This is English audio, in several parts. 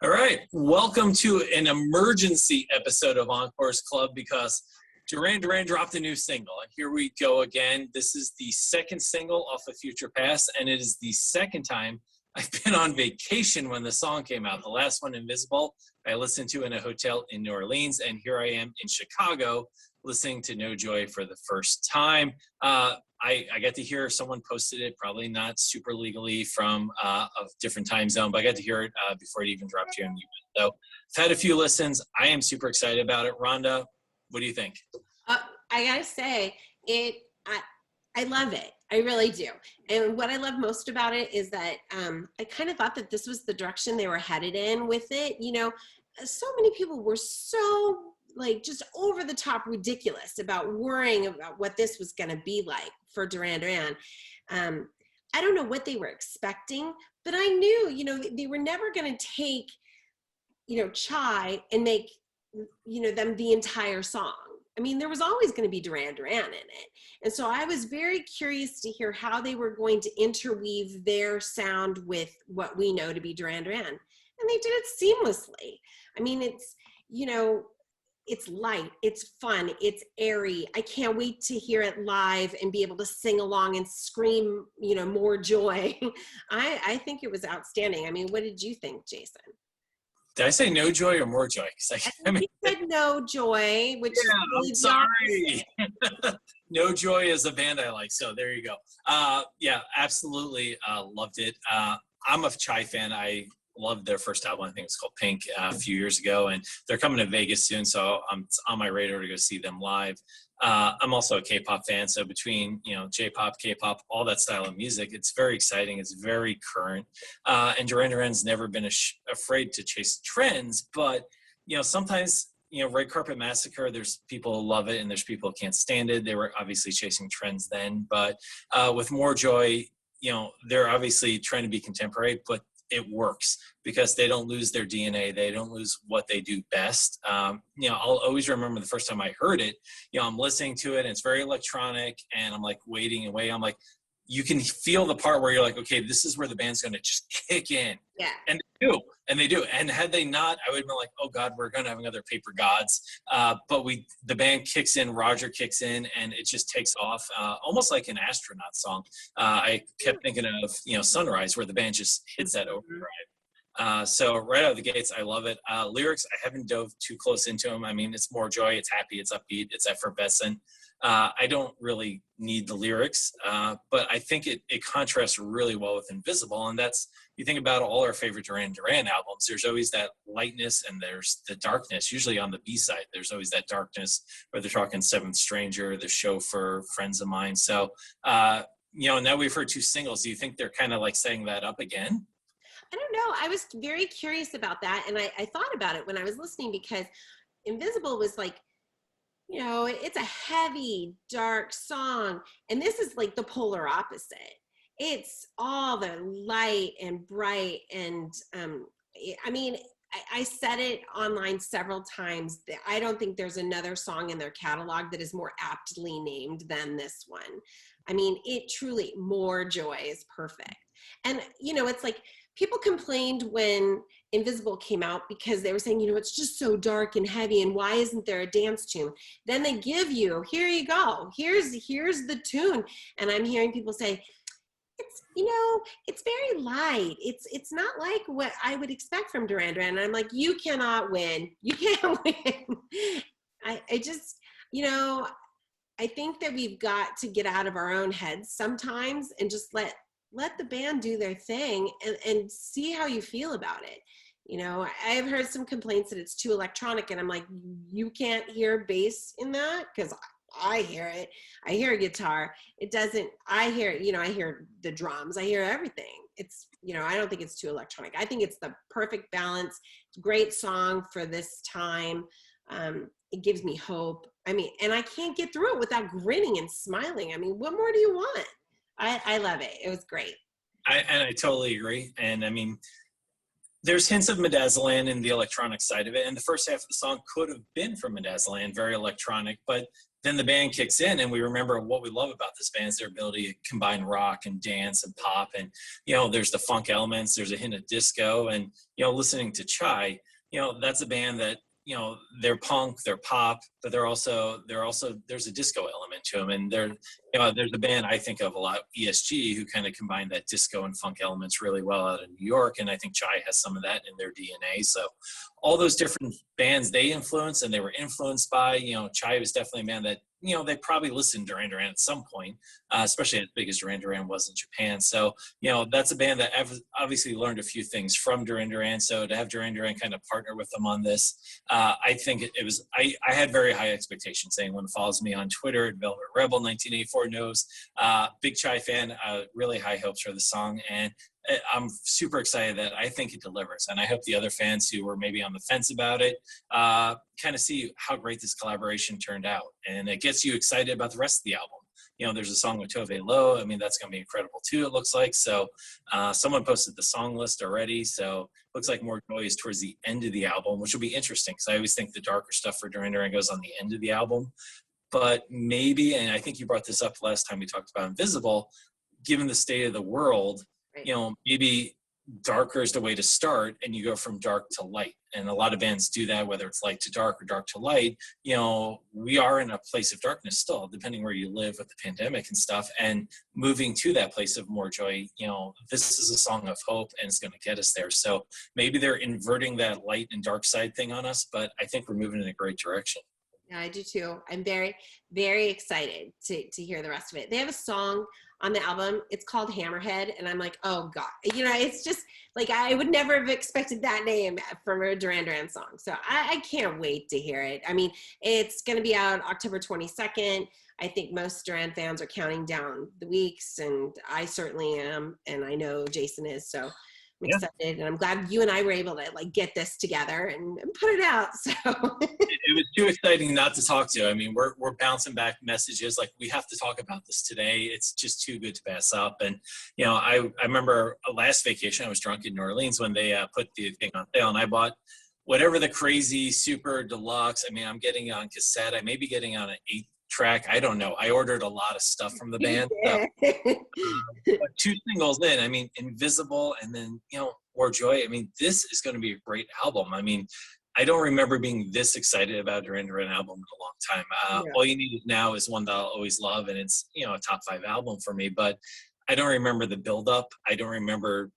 All right, welcome to an emergency episode of Encores Club because Duran Duran dropped a new single. And here we go again. This is the second single off of Future Past, and it is the second time I've been on vacation when the song came out. The last one, Invisible, I listened to in a hotel in New Orleans, and here I am in Chicago listening to No Joy for the first time. I got to hear someone posted it, probably not super legally from a different time zone, but I got to hear it before it even dropped here in the US. So I've had a few listens. I am super excited about it. Rhonda, what do you think? I gotta say, I love it. I really do. And what I love most about it is that I kind of thought that this was the direction they were headed in with it. You know, so many people were so just over the top ridiculous about worrying about what this was going to be like for Duran Duran. I don't know what they were expecting, but I knew, they were never going to take, Chai and make, them the entire song. I mean, there was always going to be Duran Duran in it. And so I was very curious to hear how they were going to interweave their sound with what we know to be Duran Duran. And they did it seamlessly. I mean, it's light, it's fun, it's airy. I can't wait to hear it live and be able to sing along and scream, more joy. I think it was outstanding. I mean, what did you think, Jason? Did I say No Joy or More Joy? I mean, you said No Joy, which is really sorry. No Joy is a band I like, so there you go. Yeah, absolutely loved it. I'm a Chai fan. I loved their first album. I think it's called Pink a few years ago, and they're coming to Vegas soon, so it's on my radar to go see them live. I'm also a K-pop fan, so between J-pop, K-pop, all that style of music, it's very exciting. It's very current, and Duran Duran's never been afraid to chase trends. But sometimes Red Carpet Massacre, there's people who love it and there's people who can't stand it. They were obviously chasing trends then, but with More Joy, they're obviously trying to be contemporary, but it works because they don't lose their DNA. They don't lose what they do best. I'll always remember the first time I heard it, I'm listening to it and it's very electronic and I'm like waiting and waiting. I'm like, you can feel the part where you're like, okay, this is where the band's going to just kick in. Yeah. And they do. And had they not, I would have been like, oh God, we're going to have another Paper Gods. But the band kicks in, Roger kicks in, and it just takes off, almost like an astronaut song. I kept thinking of, Sunrise, where the band just hits that overdrive. So right out of the gates, I love it. Lyrics, I haven't dove too close into them. I mean, it's more joy, it's happy, it's upbeat, it's effervescent. I don't really need the lyrics, but I think it contrasts really well with Invisible. And that's, you think about all our favorite Duran Duran albums, there's always that lightness and there's the darkness. Usually on the B-side, there's always that darkness, where they're talking Seventh Stranger, The Chauffeur, Friends of Mine. So, now we've heard two singles. Do you think they're kind of like setting that up again? I don't know. I was very curious about that. And I thought about it when I was listening, because Invisible was like, it's a heavy, dark song. And this is like the polar opposite. It's all the light and bright. And I said it online several times that I don't think there's another song in their catalog that is more aptly named than this one. I mean, it truly, More Joy is perfect. And, it's like people complained when Invisible came out because they were saying, it's just so dark and heavy and why isn't there a dance tune? Then they give you, here you go, here's the tune. And I'm hearing people say, it's very light. It's not like what I would expect from Duran Duran. And I'm like, you cannot win. You can't win. I just, I think that we've got to get out of our own heads sometimes and just let the band do their thing and see how you feel about it. I've heard some complaints that it's too electronic, and I'm like, you can't hear bass in that? Because I hear it. I hear a guitar. It doesn't, I hear, I hear the drums. I hear everything. It's, I don't think it's too electronic. I think it's the perfect balance. It's a great song for this time. It gives me hope. I mean, and I can't get through it without grinning and smiling. I mean, what more do you want? I love it. It was great. I totally agree. And I mean, there's hints of Midazolam in the electronic side of it. And the first half of the song could have been from Midazolam, very electronic, but then the band kicks in, and we remember what we love about this band is their ability to combine rock and dance and pop. And, there's the funk elements, there's a hint of disco. And, listening to Chai, that's a band that, they're punk, they're pop, but there's a disco element to them. And there's a band I think of a lot, ESG, who kind of combine that disco and funk elements really well out of New York. And I think Chai has some of that in their DNA. So all those different bands they influence and they were influenced by, Chai was definitely a band that, they probably listened to Duran Duran at some point, especially as big as Duran Duran was in Japan. So, that's a band that obviously learned a few things from Duran Duran. So to have Duran Duran kind of partner with them on this, I think it was, I had very high expectations. Anyone who follows me on Twitter at Velvet Rebel 1984 knows, big Chai fan, really high hopes for the song. And I'm super excited that I think it delivers. And I hope the other fans who were maybe on the fence about it kind of see how great this collaboration turned out. And it gets you excited about the rest of the album. There's a song with Tove Lo. I mean, that's going to be incredible too, it looks like. So someone posted the song list already. So looks like More Joy is towards the end of the album, which will be interesting because I always think the darker stuff for Duran Duran goes on the end of the album. But maybe, and I think you brought this up last time we talked about Invisible, given the state of the world, maybe darker is the way to start and you go from dark to light. And a lot of bands do that, whether it's light to dark or dark to light. We are in a place of darkness still, depending where you live with the pandemic and stuff. And moving to that place of more joy, this is a song of hope and it's going to get us there. So maybe they're inverting that light and dark side thing on us, but I think we're moving in a great direction. Yeah, I do too. I'm very, very excited to hear the rest of it. They have a song on the album. It's called Hammerhead. And I'm like, oh God, it's just like, I would never have expected that name from a Duran Duran song. So I can't wait to hear it. I mean, it's going to be out October 22nd. I think most Duran fans are counting down the weeks, and I certainly am. And I know Jason is. So I'm excited, and I'm glad you and I were able to get this together and put it out. So it was too exciting not to talk to. I mean, we're bouncing back messages like, we have to talk about this today. It's just too good to pass up. And I remember last vacation I was drunk in New Orleans when they put the thing on sale, and I bought whatever the crazy super deluxe. I mean, I'm getting on cassette. I may be getting on an 8-track. I don't know. I ordered a lot of stuff from the band. But 2 singles in, I mean, Invisible and then, More Joy. I mean, this is going to be a great album. I mean, I don't remember being this excited about a Duran Duran album in a long time. All You Need Now is one that I'll always love, and it's, a top 5 album for me. But I don't remember the build-up. I don't remember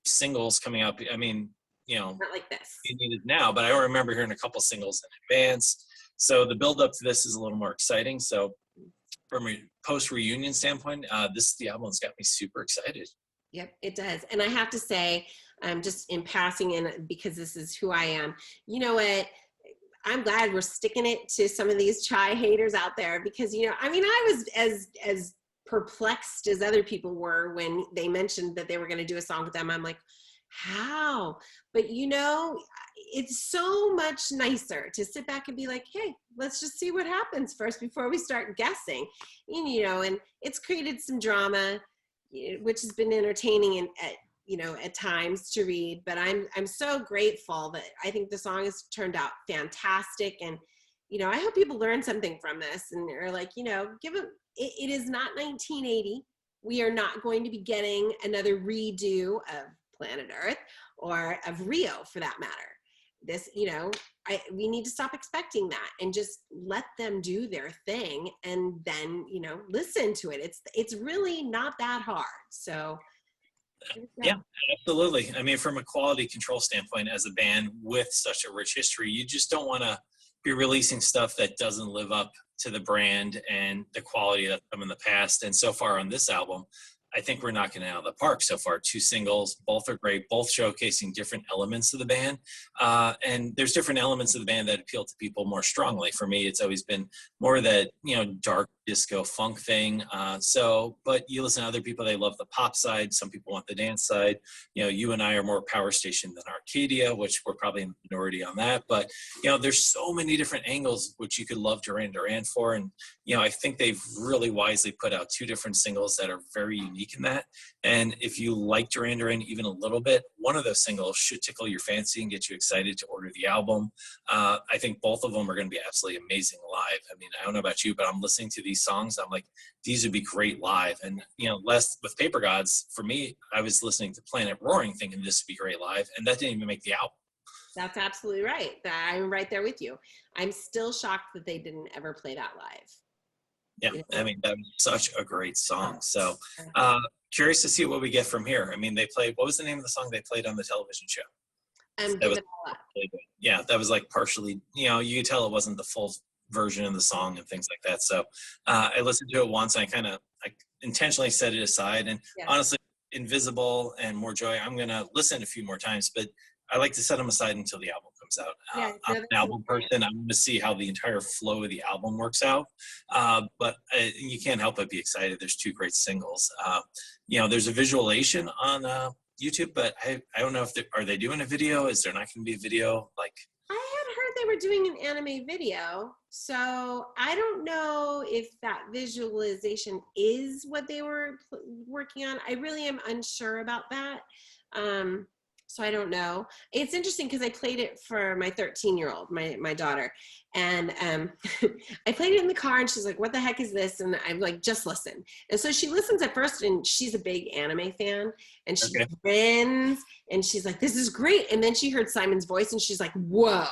singles coming out. I mean, not like this. You Need It Now, but I don't remember hearing a couple singles in advance. So the build-up to this is a little more exciting. So from a post-reunion standpoint, this is the album that's got me super excited. Yep, it does. And I have to say, just in passing in, because this is who I am, you know what? I'm glad we're sticking it to some of these Chai haters out there, because, I mean, I was as perplexed as other people were when they mentioned that they were going to do a song with them. I'm like, how? But it's so much nicer to sit back and be like, hey, let's just see what happens first before we start guessing. And it's created some drama, which has been entertaining at times to read. But I'm so grateful that I think the song has turned out fantastic. And I hope people learn something from this and are like, it is not 1980. We are not going to be getting another redo of Planet Earth or of Rio, for that matter. This, we need to stop expecting that and just let them do their thing, and then, listen to it. It's really not that hard. So yeah, absolutely. I mean, from a quality control standpoint, as a band with such a rich history, you just don't want to be releasing stuff that doesn't live up to the brand and the quality that's come in the past. And so far on this album, I think we're knocking it out of the park so far. 2 singles, both are great, both showcasing different elements of the band. And there's different elements of the band that appeal to people more strongly. For me, it's always been more that, dark disco funk thing. But you listen to other people, they love the pop side. Some people want the dance side. You and I are more Power Station than Arcadia, which we're probably in the minority on that. But, there's so many different angles which you could love Duran Duran for. And, I think they've really wisely put out 2 different singles that are very unique in that. And if you like Duran Duran even a little bit, one of those singles should tickle your fancy and get you excited to order the album. I think both of them are going to be absolutely amazing live. I mean, I don't know about you, but I'm listening to these songs. I'm like, these would be great live. And, you know, less with Paper Gods, for me, I was listening to Planet Roaring thinking this would be great live. And that didn't even make the album. That's absolutely right. I'm right there with you. I'm still shocked that they didn't ever play that live. Yeah, You know? I mean, that was such a great song. So curious to see what we get from here. I mean, they played, what was the name of the song they played on the television show? Give That was it all up. really good. Yeah, that was like partially, you know, you could tell it wasn't the full version of the song and things like that. So I listened to it once and I intentionally set it aside. And Yeah. honestly, Invisible and More Joy, I'm going to listen a few more times, but I like to set them aside until the album comes out. Yeah, I'm an album person. I'm going to see how the entire flow of the album works out. But you can't help but be excited. There's two great singles. You know, there's a visualization on YouTube, but I don't know if are they doing a video? Is there not going to be a video? Like, I had heard they were doing an anime video, so I don't know if that visualization is what they were working on. I really am unsure about that. So I don't know. It's interesting because I played it for my 13-year-old, my daughter, and I played it in the car, and she's like, "What the heck is this?" And I'm like, "Just listen." And so she listens at first, and she's a big anime fan, and she grins, and she's like, "This is great." And then she heard Simon's voice, and she's like, "Whoa,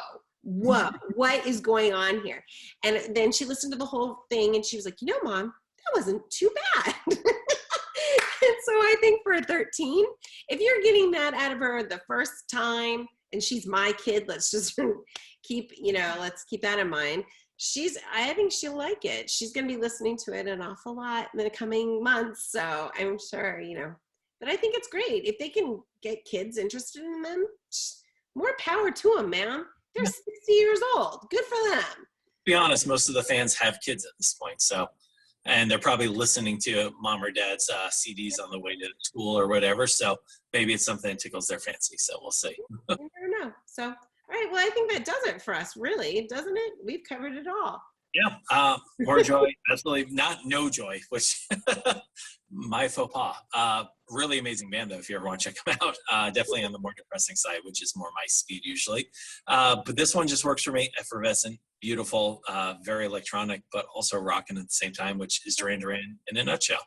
what is going on here?" And then she listened to the whole thing, and she was like, "You know, Mom, that wasn't too bad." And so I think for a 13, if you're getting that out of her the first time, and she's my kid, let's just let's keep that in mind. I think she'll like it. She's going to be listening to it an awful lot in the coming months. So I'm sure, but I think it's great. If they can get kids interested in them, more power to them, man. They're 60 years old. Good for them. To be honest, most of the fans have kids at this point. And they're probably listening to mom or dad's CDs on the way to school or whatever. So maybe it's something that tickles their fancy. So we'll see. You never know. So, all right. Well, I think that does it for us, really, doesn't it? We've covered it all. Yeah. More Joy, absolutely not No Joy, which my faux pas. Really amazing band, though, if you ever want to check them out. Definitely on the more depressing side, which is more my speed usually. But this one just works for me. Effervescent, beautiful, very electronic, but also rocking at the same time, which is Duran Duran in a nutshell.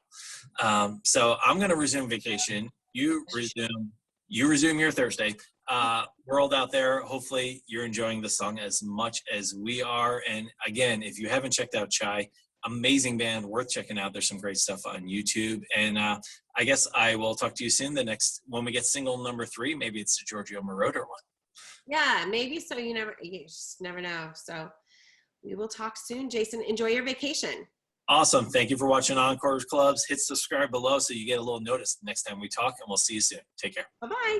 So I'm going to resume vacation. You resume your Thursday. World out there, hopefully you're enjoying the song as much as we are. And again, if you haven't checked out Chai, amazing band, worth checking out. There's some great stuff on YouTube. And I guess I will talk to you soon. When we get single number 3, maybe it's the Giorgio Moroder one. Yeah, maybe so. You just never know. So we will talk soon. Jason, enjoy your vacation. Awesome. Thank you for watching Encores Clubs. Hit subscribe below so you get a little notice the next time we talk, and we'll see you soon. Take care. Bye-bye.